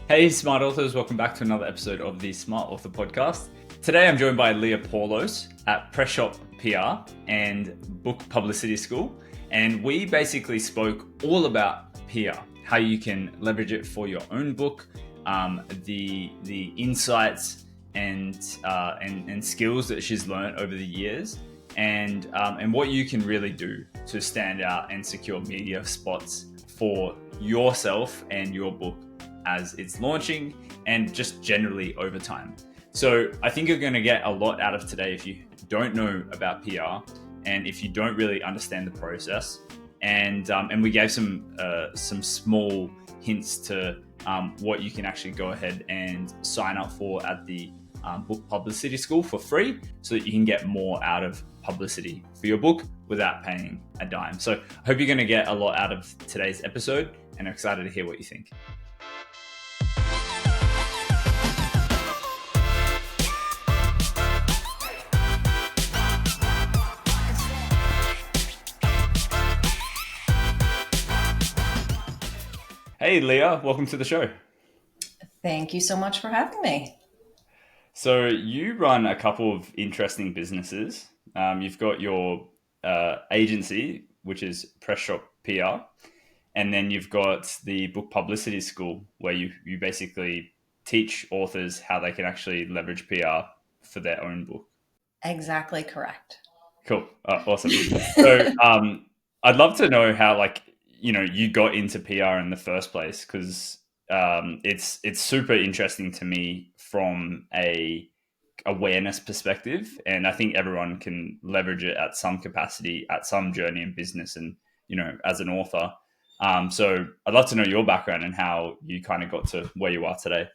Hey, smart authors, welcome back to another episode of the Smart Author Podcast. Today I'm joined by Leah Paulos at Press Shop PR and Book Publicity School. And we basically spoke all about PR, how you can leverage it for your own book, the insights and skills that she's learned over the years, and what you can really do to stand out and secure media spots for yourself and your book as it's launching and just generally over time. So I think you're going to get a lot out of today if you don't know about PR and if you don't really understand the process. And we gave some small hints to what you can actually go ahead and sign up for at the Book Publicity School for free, so that you can get more out of publicity for your book without paying a dime. So I hope you're going to get a lot out of today's episode, and I'm excited to hear what you think. Hey, Leah, welcome to the show. Thank you so much for having me. So you run a couple of interesting businesses. You've got your agency, which is Press Shop PR, and then you've got the Book Publicity School, where you basically teach authors how they can actually leverage PR for their own book. Exactly correct. Cool. Awesome. So I'd love to know how, you got into PR in the first place, because it's super interesting to me from a awareness perspective, and I think everyone can leverage it at some capacity, at some journey in business, and as an author. So I'd love to know your background and how you kind of got to where you are today.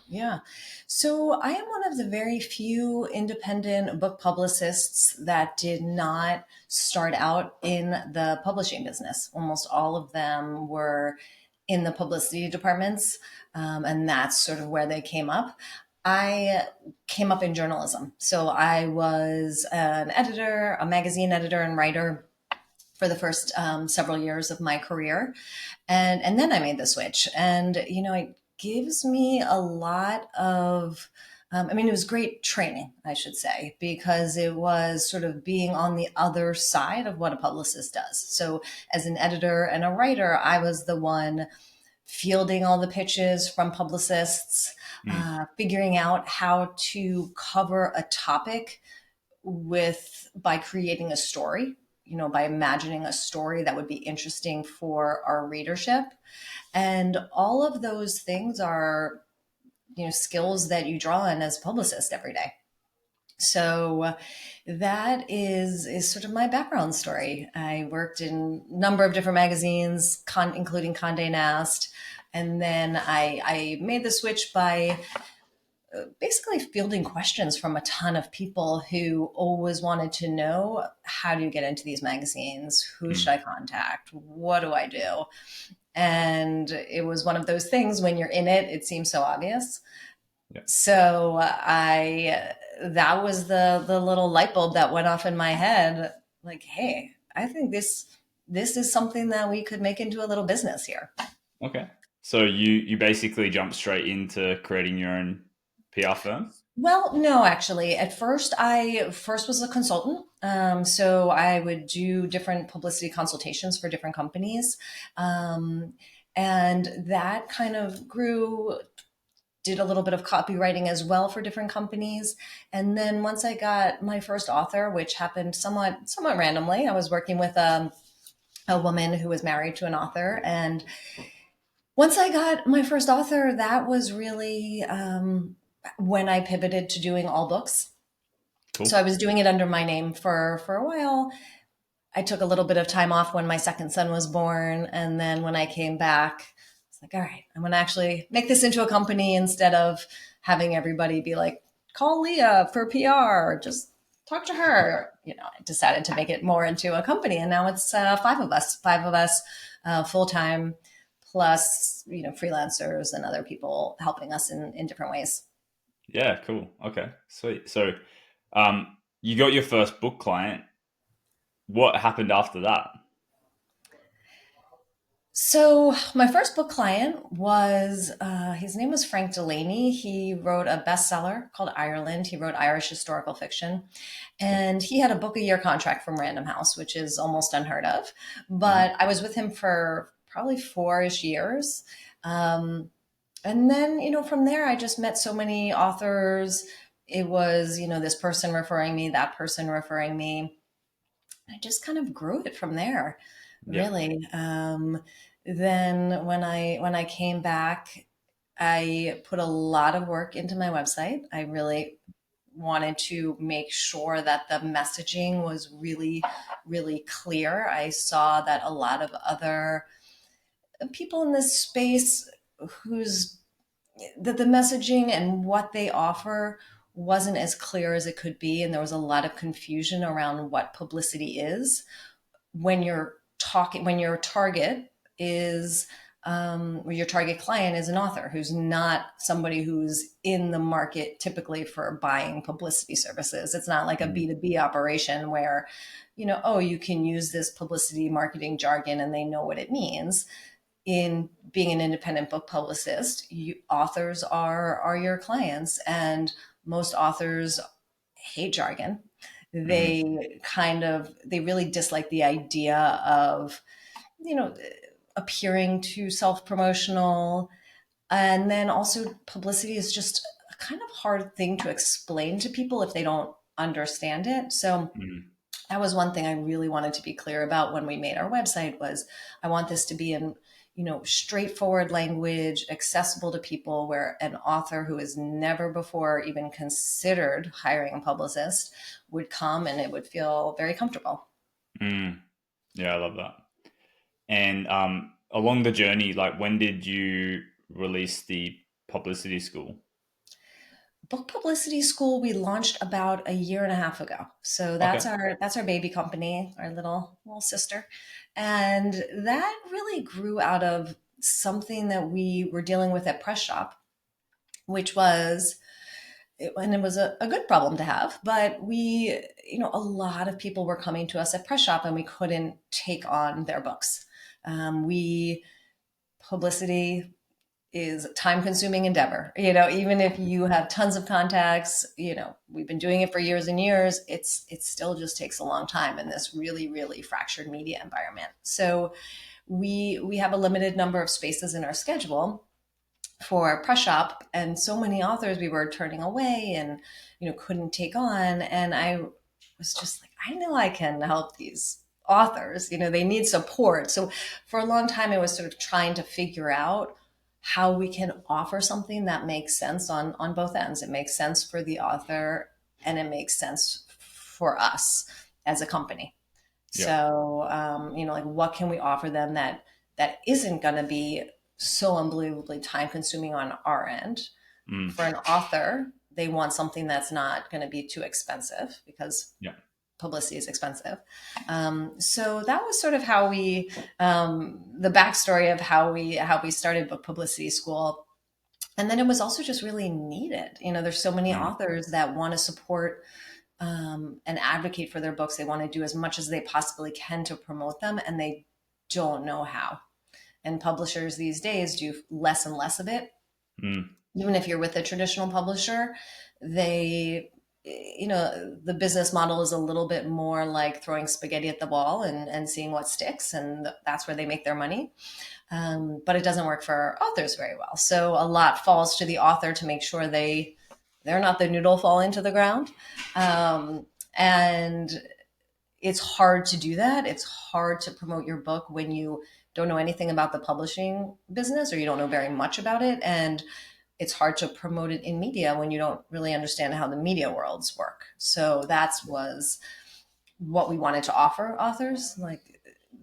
Yeah. So I am one of the very few independent book publicists that did not start out in the publishing business. Almost all of them were in the publicity departments, and that's sort of where they came up. I came up in journalism. So I was an editor, a magazine editor and writer for the first several years of my career. And then I made the switch. And, it gives me a lot of, it was great training, I should say, because it was sort of being on the other side of what a publicist does. So as an editor and a writer, I was the one fielding all the pitches from publicists, figuring out how to cover a topic by creating a story, by imagining a story that would be interesting for our readership. And all of those things are, skills that you draw on as a publicist every day. So that is sort of my background story. I worked in a number of different magazines, including Condé Nast. And then I made the switch by basically fielding questions from a ton of people who always wanted to know, how do you get into these magazines? Who should I contact? What do I do? And it was one of those things, when you're in it, it seems so obvious. Yeah. So that was the little light bulb that went off in my head. Like, hey, I think this is something that we could make into a little business here. Okay. So you basically jumped straight into creating your own PR firm? Well, no, actually. At first, I was a consultant. So I would do different publicity consultations for different companies. And that kind of grew, did a little bit of copywriting as well for different companies. And then once I got my first author, which happened somewhat randomly, I was working with a woman who was married to an author. And once I got my first author, that was really when I pivoted to doing all books. Cool. So I was doing it under my name for a while. I took a little bit of time off when my second son was born. And then when I came back, it's like, all right, I'm going to actually make this into a company instead of having everybody be like, call Leah for PR, just talk to her. I decided to make it more into a company. And now it's five of us full-time, plus, freelancers and other people helping us in different ways. Yeah, cool. Okay, sweet. So you got your first book client. What happened after that? So my first book client was his name was Frank Delaney. He wrote a bestseller called Ireland. He wrote Irish historical fiction, Cool. and he had a book a year contract from Random House, which is almost unheard of. Hmm. But I was with him for probably 4-ish years. Um, and then, from there, I just met so many authors. It was, this person referring me, that person referring me. I just kind of grew it from there, Yeah. really. Then when I came back, I put a lot of work into my website. I really wanted to make sure that the messaging was really, really clear. I saw that a lot of other people in this space whose that the messaging and what they offer wasn't as clear as it could be, and there was a lot of confusion around what publicity is when your target is or your target client is an author who's not somebody who's in the market typically for buying publicity services. It's not like a Mm. B2B operation where, oh, you can use this publicity marketing jargon and they know what it means. In being an independent book publicist, authors are your clients, and most authors hate jargon. Hmm. They really dislike the idea of, you know, appearing too self-promotional. And then also publicity is just a kind of hard thing to explain to people if they don't understand it. So Hmm. that was one thing I really wanted to be clear about when we made our website was I want this to be in, straightforward language, accessible to people, where an author who has never before even considered hiring a publicist would come and it would feel very comfortable. Mm. Yeah, I love that. And along the journey, like when did you release the publicity school? Book Publicity School we launched about a year and a half ago. So Okay. that's our baby company, our little sister. And that really grew out of something that we were dealing with at Press Shop, which was and it was a good problem to have, but a lot of people were coming to us at Press Shop and we couldn't take on their books. We Publicity is a time consuming endeavor. Even if you have tons of contacts, we've been doing it for years and years, it still just takes a long time in this really, really fractured media environment. So we have a limited number of spaces in our schedule for Press Shop, and so many authors we were turning away and couldn't take on. And I was just like, I know I can help these authors. They need support. So for a long time, I was sort of trying to figure out how we can offer something that makes sense on both ends. It makes sense for the author and it makes sense for us as a company. Yeah. So, like what can we offer them that isn't going to be so unbelievably time consuming on our end? Mm. For an author, they want something that's not going to be too expensive because Yeah. publicity is expensive. So that was sort of how the backstory of how we started Book Publicity School. And then it was also just really needed. There's so many Mm. authors that want to support and advocate for their books. They want to do as much as they possibly can to promote them, and they don't know how. And publishers these days do less and less of it. Mm. Even if you're with a traditional publisher, they, the business model is a little bit more like throwing spaghetti at the wall and seeing what sticks, and that's where they make their money. But it doesn't work for authors very well. So a lot falls to the author to make sure they're not the noodle falling to the ground. And it's hard to do that. It's hard to promote your book when you don't know anything about the publishing business or you don't know very much about it. And it's hard to promote it in media when you don't really understand how the media worlds work. So that was what we wanted to offer authors. Like,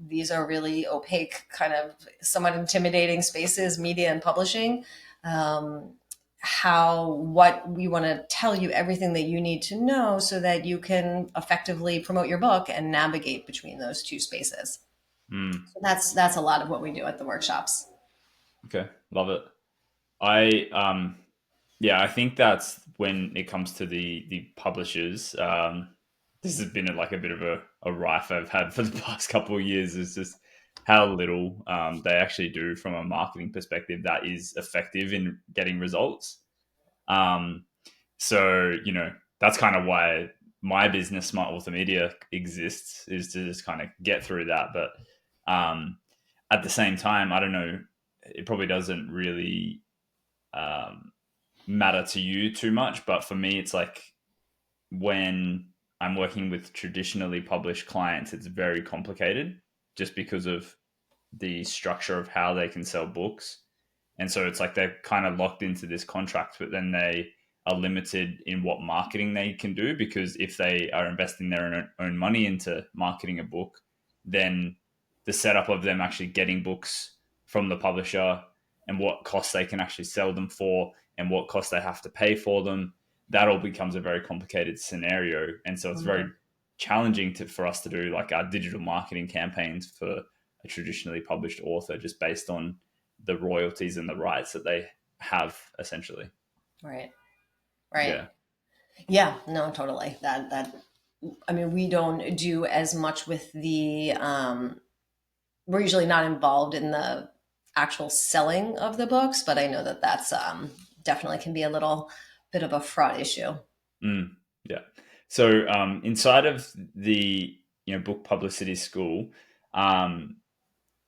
these are really opaque, kind of somewhat intimidating spaces, media and publishing. Um, what we want to tell you everything that you need to know so that you can effectively promote your book and navigate between those two spaces. Mm. So that's a lot of what we do at the workshops. Okay. Love it. I yeah, I think that's when it comes to the publishers. This has been like a bit of a rife I've had for the past couple of years. It's just how little they actually do from a marketing perspective that is effective in getting results. Um, so, that's kind of why my business, Smart Author Media, exists, is to just kind of get through that. But at the same time, I don't know, it probably doesn't really um, matter to you too much. But for me, it's like when I'm working with traditionally published clients, it's very complicated just because of the structure of how they can sell books. And so it's like they're kind of locked into this contract, but then they are limited in what marketing they can do, because if they are investing their own money into marketing a book, then the setup of them actually getting books from the publisher and what costs they can actually sell them for and what costs they have to pay for them, that all becomes a very complicated scenario. And so it's very Mhm. challenging for us to do like our digital marketing campaigns for a traditionally published author, just based on the royalties and the rights that they have, essentially. Right. Right. Yeah. Yeah, no, totally. That I mean, we don't do as much with the we're usually not involved in the actual selling of the books, but I know that that's definitely can be a little bit of a fraud issue. Mm, yeah. So inside of the book publicity school, um,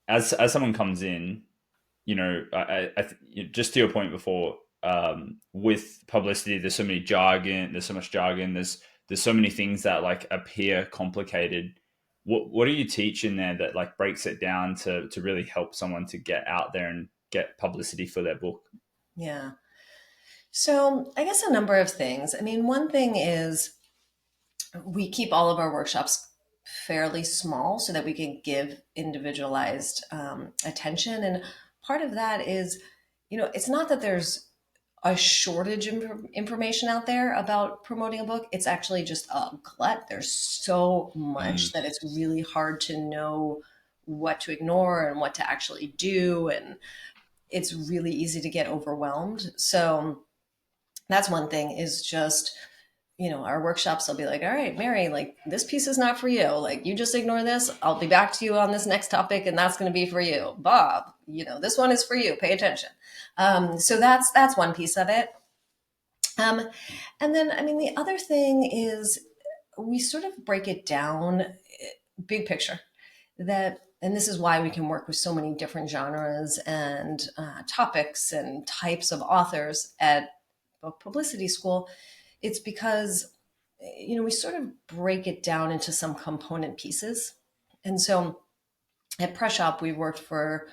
as someone comes in, just to your point before, with publicity, there's so many jargon, there's so much jargon, there's so many things that like appear complicated. What do you teach in there that like breaks it down to really help someone to get out there and get publicity for their book? Yeah. So I guess a number of things. I mean, one thing is we keep all of our workshops fairly small so that we can give individualized attention. And part of that is, it's not that there's a shortage of information out there about promoting a book. It's actually just a glut. There's so Mm, much that it's really hard to know what to ignore and what to actually do. And it's really easy to get overwhelmed. So that's one thing, is just, our workshops will be like, all right, Mary, like this piece is not for you. Like you just ignore this. I'll be back to you on this next topic, and that's going to be for you. Bob, this one is for you. Pay attention. So that's one piece of it. Um, and then, I mean, the other thing is we sort of break it down, big picture, that, and this is why we can work with so many different genres and topics and types of authors at Book Publicity School. It's because, we sort of break it down into some component pieces. And so at Press Shop, we've worked for,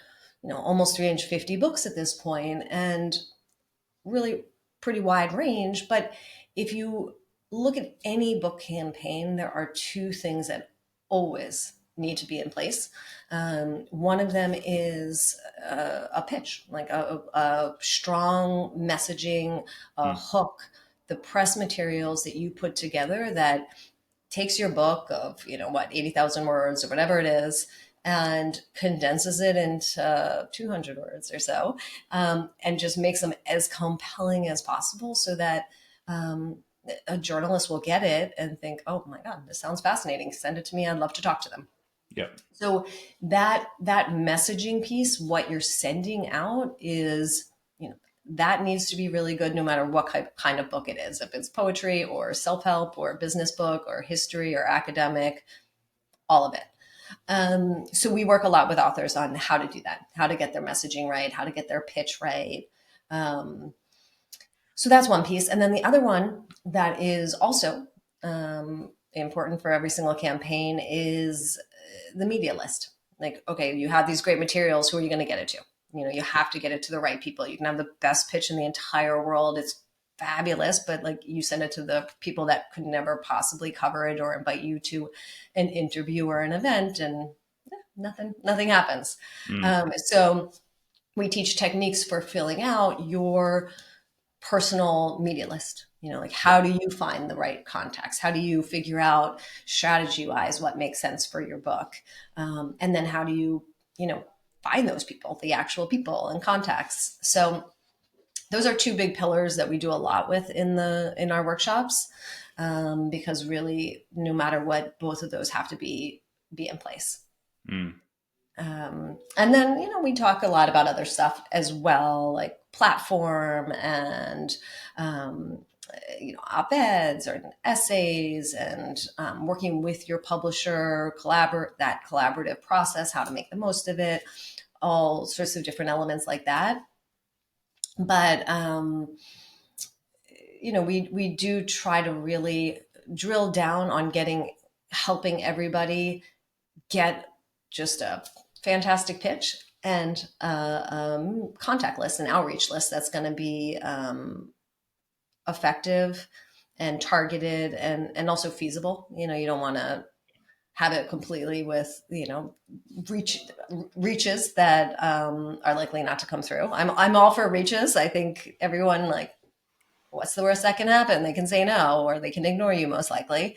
almost 350 books at this point, and really pretty wide range. But if you look at any book campaign, there are two things that always need to be in place. One of them is a pitch, like a strong messaging, a mm, hook, the press materials that you put together that takes your book of, 80,000 words or whatever it is, and condenses it into 200 words or so, and just makes them as compelling as possible so that um, a journalist will get it and think, oh my God, this sounds fascinating. Send it to me. I'd love to talk to them. yep. So that messaging piece, what you're sending out is, that needs to be really good no matter what kind of book it is. If it's poetry or self-help or business book or history or academic, all of it. So we work a lot with authors on how to do that, how to get their messaging right, how to get their pitch right. Um, so that's one piece. And then the other one that is also important for every single campaign is the media list. Like, okay, you have these great materials. Who are you going to get it to? You have to get it to the right people. You can have the best pitch in the entire world. It's fabulous, but like you send it to the people that could never possibly cover it or invite you to an interview or an event, and nothing happens. Mm, So we teach techniques for filling out your personal media list. Like yep. how do you find the right contacts? How do you figure out strategy wise what makes sense for your book? And then how do you find those people, the actual people and contacts? So those are two big pillars that we do a lot with in our workshops, because really, no matter what, both of those have to be in place. Mm. And then, we talk a lot about other stuff as well, like platform and, um, op-eds or essays and working with your publisher, that collaborative process, how to make the most of it, all sorts of different elements like that. But, we do try to really drill down on helping everybody get just a fantastic pitch and a contact list, an outreach list that's going to be effective and targeted and also feasible. You don't want to have it completely with, reaches that are likely not to come through. I'm all for reaches. I think everyone, like, what's the worst that can happen? They can say no, or they can ignore you most likely.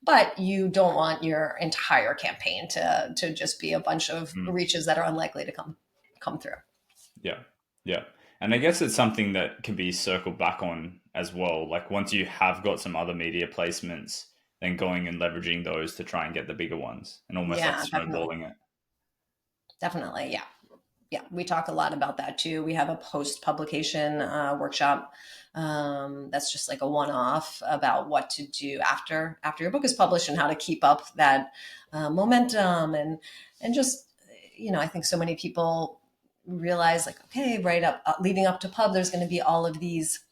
But you don't want your entire campaign to just be a bunch of reaches that are unlikely to come through. Yeah. Yeah. And I guess it's something that can be circled back on as well. Like once you have got some other media placements, then going and leveraging those to try and get the bigger ones and almost like Yeah, snowballing it. definitely. Yeah. Yeah, we talk a lot about that too. We have a post-publication workshop that's just like a one-off about what to do after your book is published and how to keep up that momentum and just, I think so many people realize, like, okay, right up leading up to pub, there's going to be all of these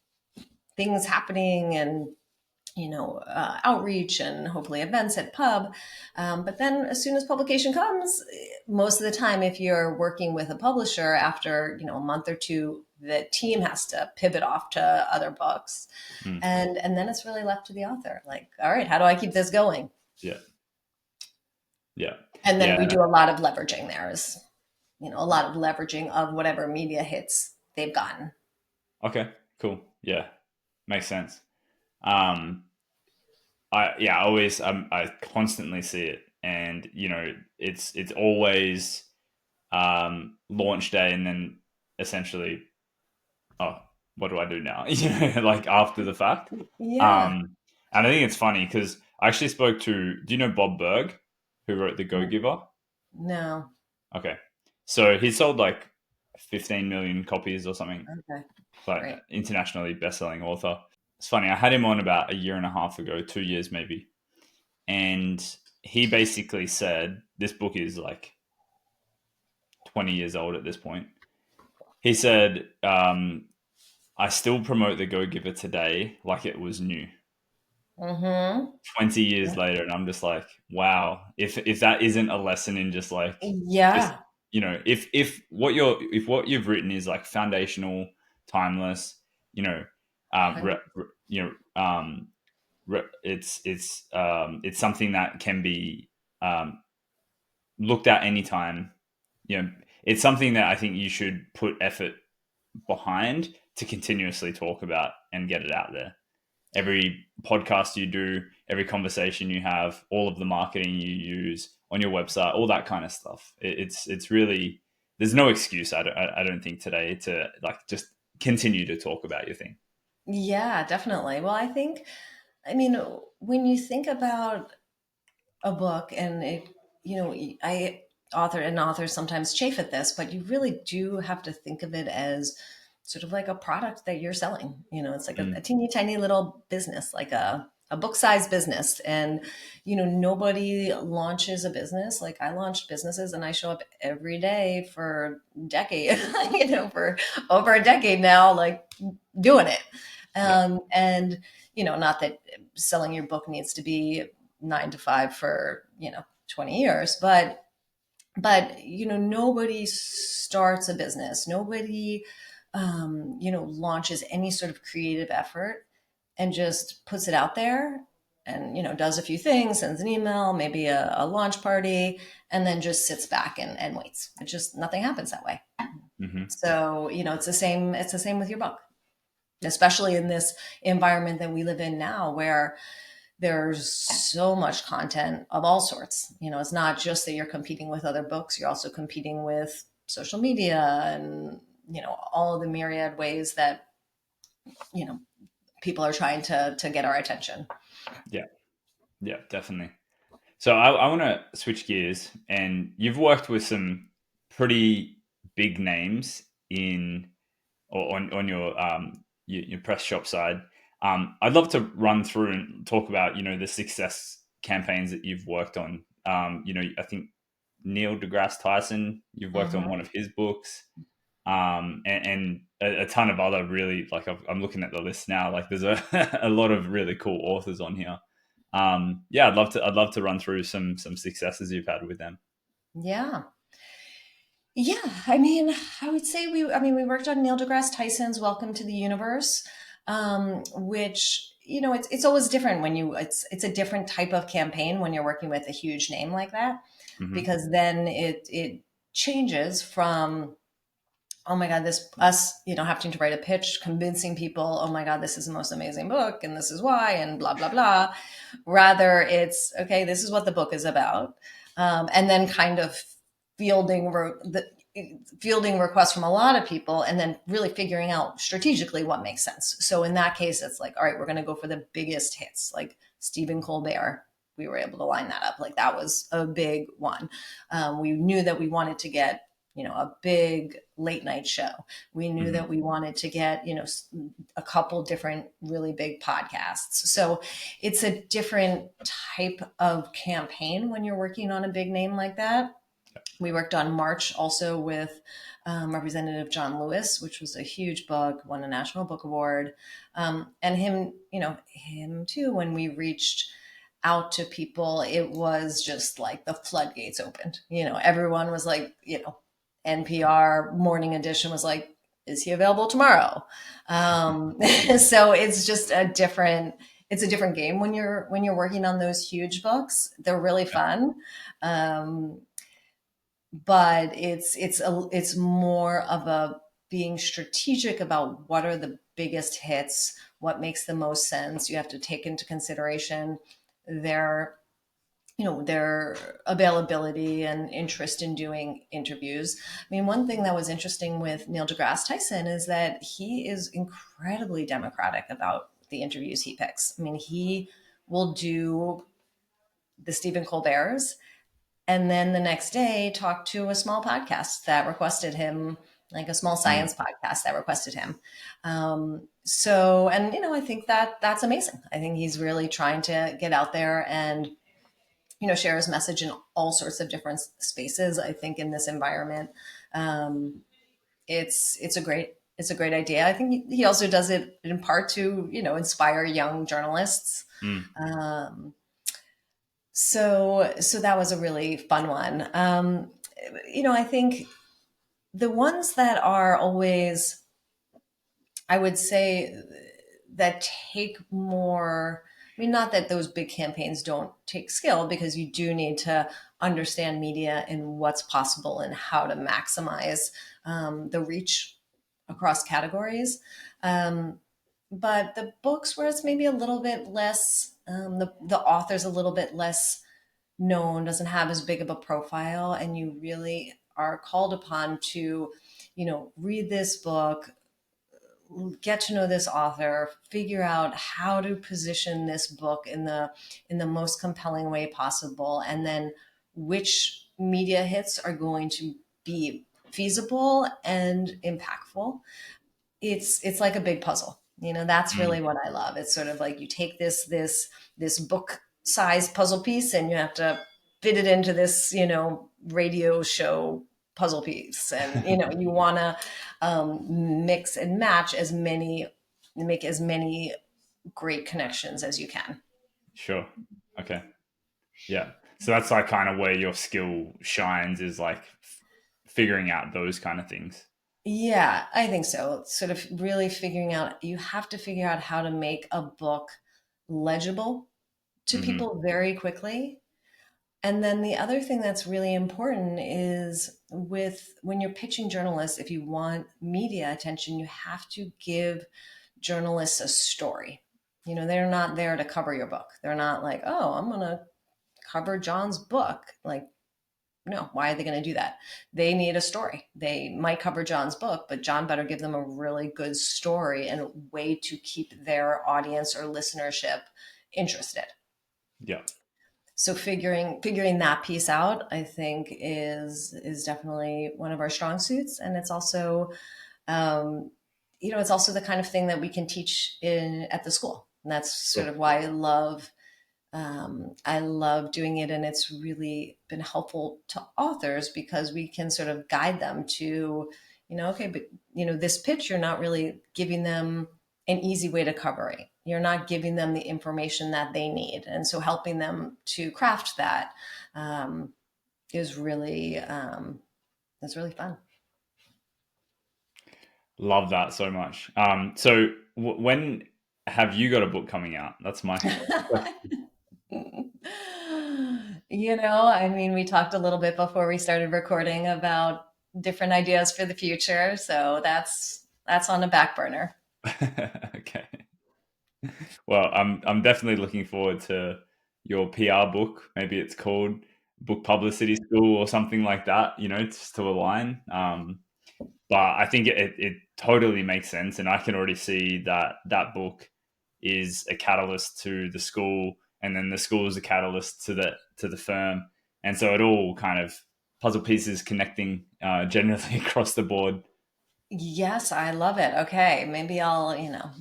things happening and outreach and hopefully events at pub. But then as soon as publication comes, most of the time, if you're working with a publisher after, a month or two, the team has to pivot off to other books. And then it's really left to the author. Like, all right, how do I keep this going? Yeah. Yeah. And then Yeah. we do a lot of leveraging there is, a lot of leveraging of whatever media hits they've gotten. Okay, cool. Yeah. Makes sense. I constantly see it, and it's always launch day, and then essentially, oh, what do I do now? Like after the fact. Yeah. And I think it's funny because I actually spoke to, do you know Bob Berg, who wrote The Go Giver? No. Okay, so he sold like 15 million copies or something, Okay. like Great. internationally best-selling author. It's funny. I had him on about a year and a half ago, 2 years maybe, and he basically said this book is like 20 years old at this point. He said, I still promote the Go Giver today like it was new. Mm-hmm. 20 years later, and I'm just like, wow, if that isn't a lesson in just like, just, Yeah. if what you've written is like foundational, timeless, um, re, you know, it's something that can be looked at anytime. It's something that I think you should put effort behind to continuously talk about and get it out there. Every podcast you do, every conversation you have, all of the marketing you use on your website, all that kind of stuff. It's really, there's no excuse. I don't think today to like just continue to talk about your thing. Yeah, definitely. Well, I mean, when you think about a book and I authors sometimes chafe at this, but you really do have to think of it as sort of like a product that you're selling. It's like a teeny tiny little business, like a book sized business. And, nobody launches a business. Like I launched businesses and I show up every day for a decade, for over a decade now, like doing it. And, not that selling your book needs to be 9 to 5 for, 20 years, but nobody starts a business. Nobody, launches any sort of creative effort and just puts it out there and, does a few things, sends an email, maybe a launch party, and then just sits back and waits. It just, nothing happens that way. Mm-hmm. So, it's the same with your book, especially in this environment that we live in now where there's so much content of all sorts. It's not just that you're competing with other books, you're also competing with social media and, all of the myriad ways that, people are trying to get our attention. Yeah. Yeah, definitely. So I want to switch gears, and you've worked with some pretty big names in or on your press shop side. I'd love to run through and talk about the success campaigns that you've worked on. I think Neil deGrasse Tyson, you've worked on one Hmm. of his books, and a ton of other really like I'm looking at the list now. Like there's a a lot of really cool authors on here. Yeah, I'd love to run through some successes you've had with them. Yeah. Yeah, I mean, I would say we worked on Neil deGrasse Tyson's Welcome to the Universe, which, it's always different when it's a different type of campaign when you're working with a huge name like that, Hmm. because then it changes from, oh my God, this us, having to write a pitch, convincing people, oh my God, this is the most amazing book and this is why and blah, blah, blah. Rather, it's okay, this is what the book is about. And then kind of fielding fielding requests from a lot of people and then really figuring out strategically what makes sense. So in that case, it's like, all right, we're going to go for the biggest hits, like Stephen Colbert. We were able to line that up. Like that was a big one. We knew that we wanted to get a big late night show. We knew that Hmm. we wanted to get, a couple different really big podcasts. So it's a different type of campaign when you're working on a big name like that. We worked on March also with Representative John Lewis, which was a huge book, won a National Book Award. And him too, when we reached out to people, it was just like the floodgates opened. Everyone was like, NPR Morning Edition was like, is he available tomorrow? So it's a different game when you're working on those huge books. They're really fun. Um, but it's more of a being strategic about what are the biggest hits, what makes the most sense. You have to take into consideration their their availability and interest in doing interviews. I mean, one thing that was interesting with Neil deGrasse Tyson is that he is incredibly democratic about the interviews he picks. I mean, he will do the Stephen Colbert's and then the next day talk to a small podcast that requested him, like a small Mm. science podcast that requested him. And I think that that's amazing. I think he's really trying to get out there and share his message in all sorts of different spaces. I think in this environment, um, it's a great idea. I think he also does it in part to inspire young journalists. Mm. Um, so that was a really fun one. I think the ones that are always, I would say, that take more. I mean, not that those big campaigns don't take skill, because you do need to understand media and what's possible and how to maximize the reach across categories. Um, but the books where it's maybe a little bit less, the author's a little bit less known, doesn't have as big of a profile, and you really are called upon to, read this book, get to know this author, figure out how to position this book in the most compelling way possible, and then which media hits are going to be feasible and impactful. It's like a big puzzle. That's really Mm. what I love. It's sort of like you take this book size puzzle piece and you have to fit it into this radio show puzzle piece, and you want to mix and match make as many great connections as you can. Sure. Okay. Yeah. So that's like kind of where your skill shines, is like figuring out those kind of things. Yeah, I think so. Sort of really figuring out, you have to figure out how to make a book legible to Hmm. people very quickly. And then the other thing that's really important is, when you're pitching journalists, if you want media attention, you have to give journalists a story. They're not there to cover your book. They're not like, oh, I'm going to cover John's book. Like, no, why are they going to do that? They need a story. They might cover John's book, but John better give them a really good story and a way to keep their audience or listenership interested. Yeah. So figuring that piece out, I think is definitely one of our strong suits, and it's also um, it's also the kind of thing that we can teach in at the school, and that's sort Sure. of why I love doing it, and it's really been helpful to authors because we can sort of guide them to, okay, but this pitch, you're not really giving them an easy way to cover it. You're not giving them the information that they need, and so helping them to craft that um, is really fun. Love that so much. So when have you got a book coming out? That's my question. I mean, we talked a little bit before we started recording about different ideas for the future, so that's on the back burner. Okay. Well, I'm definitely looking forward to your PR book. Maybe it's called Book Publicity School or something like that. Just to align. But I think it totally makes sense, and I can already see that that book is a catalyst to the school, and then the school is a catalyst to the firm, and so it all kind of puzzle pieces connecting generally across the board. Yes, I love it. Okay, maybe I'll,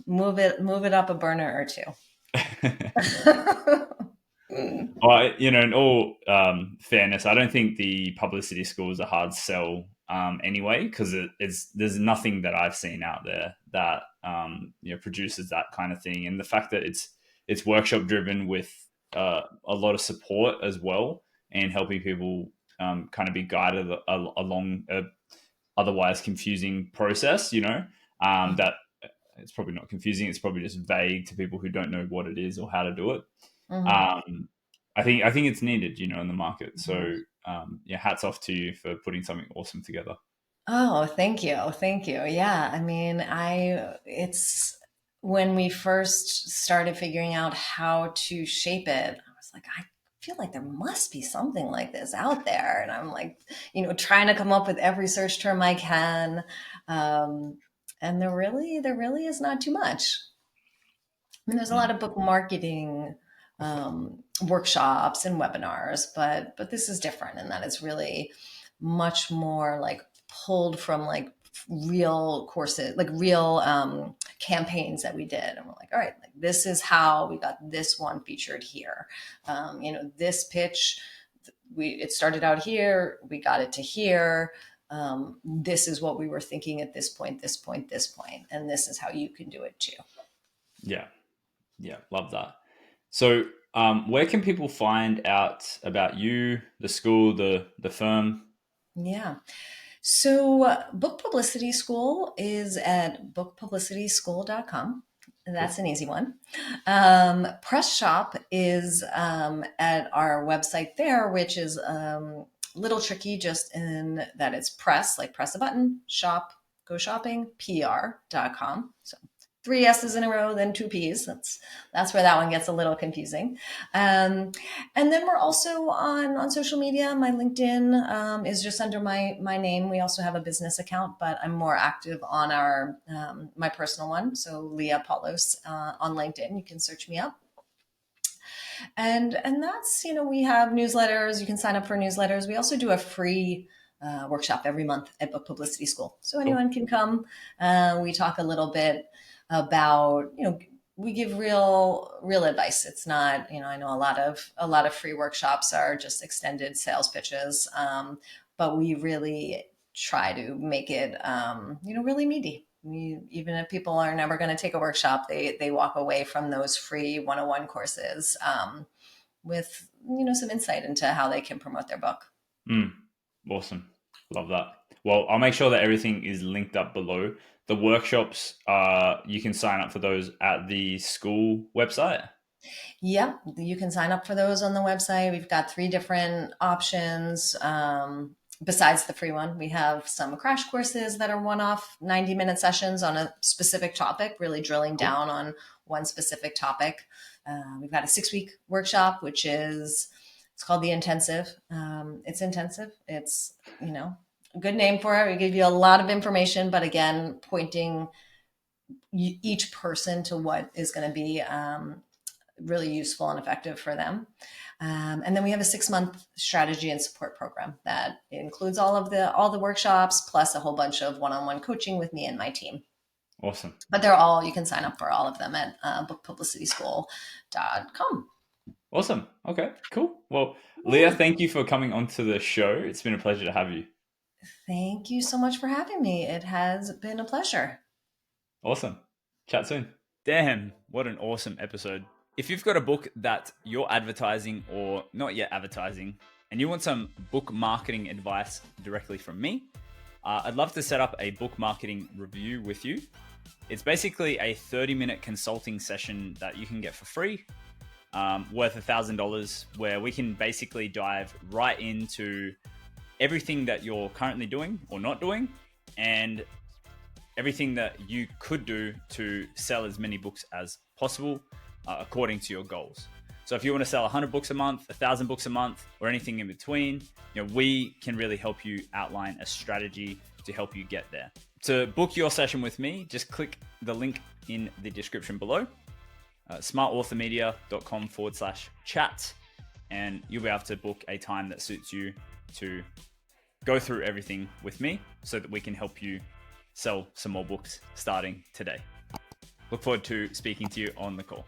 move it up a burner or two. Well, in all fairness, I don't think the publicity school is a hard sell anyway, because it's there's nothing that I've seen out there that produces that kind of thing, and the fact that it's workshop driven with a lot of support as well, and helping people kind of be guided along a otherwise confusing process. That it's probably not confusing; it's probably just vague to people who don't know what it is or how to do it. Mhm. um, I think it's needed, in the market. Mhm. So yeah, hats off to you for putting something awesome together. Oh, thank you. Thank you. Yeah. I mean, it's when we first started figuring out how to shape it, I was like, I feel like there must be something like this out there. And I'm like, trying to come up with every search term I can. Um, and there really is not too much. I mean, there's a lot Mm. of book marketing workshops and webinars, but this is different in that it's really much more like pulled from like real courses, like real campaigns that we did, and we're like, all right, like this is how we got this one featured here. This pitch, it started out here, we got it to here. This is what we were thinking at this point, this point, this point, and this is how you can do it too. Yeah, yeah, love that. So where can people find out about you, the school, the firm? Yeah. So, Book Publicity School is at bookpublicityschool.com. Cool. That's an easy one. Press Shop is at our website there, which is a little tricky just in that it's press, like press a button, shop, go shopping, PR.com. So three S's in a row, then two P's. That's where that one gets a little confusing. Um, and then we're also on social media. My LinkedIn is just under my name. We also have a business account, but I'm more active on our my personal one. So Leah Paulos on LinkedIn. You can search me up. And that's, we have newsletters. You can sign up for newsletters. We also do a free workshop every month at Book Publicity School, so Cool. anyone can come. We talk a little bit about, we give real advice. It's not, I know a lot of free workshops are just extended sales pitches, but we really try to make it, really meaty. Even if people are never going to take a workshop, they walk away from those free 101 courses with some insight into how they can promote their book. Mm, awesome. Love that. Well, I'll make sure that everything is linked up below. The workshops, you can sign up for those at the school website. Yep, you can sign up for those on the website. We've got three different options. Besides the free one, we have some crash courses that are one-off 90-minute sessions on a specific topic, really drilling Cool. down on one specific topic. We've got a 6-week workshop, which is it's called the intensive. It's intensive. It's a good name for it. We give you a lot of information, but again, pointing each person to what is going to be really useful and effective for them. And then we have a 6-month strategy and support program that includes all the workshops plus a whole bunch of one-on-one coaching with me and my team. Awesome. But you can sign up for all of them at bookpublicityschool.com. Awesome. Okay, cool. Well, Leah, thank you for coming onto the show. It's been a pleasure to have you. Thank you so much for having me. It has been a pleasure. Awesome. Chat soon. Damn, what an awesome episode. If you've got a book that you're advertising or not yet advertising, and you want some book marketing advice directly from me, I'd love to set up a book marketing review with you. It's basically a 30-minute consulting session that you can get for free, worth $1,000, where we can basically dive right into everything that you're currently doing or not doing, and everything that you could do to sell as many books as possible according to your goals. So if you want to sell 100 books a month, 1,000 books a month, or anything in between, we can really help you outline a strategy to help you get there. To book your session with me, just click the link in the description below, smartauthormedia.com/chat, and you'll be able to book a time that suits you to go through everything with me so that we can help you sell some more books starting today. Look forward to speaking to you on the call.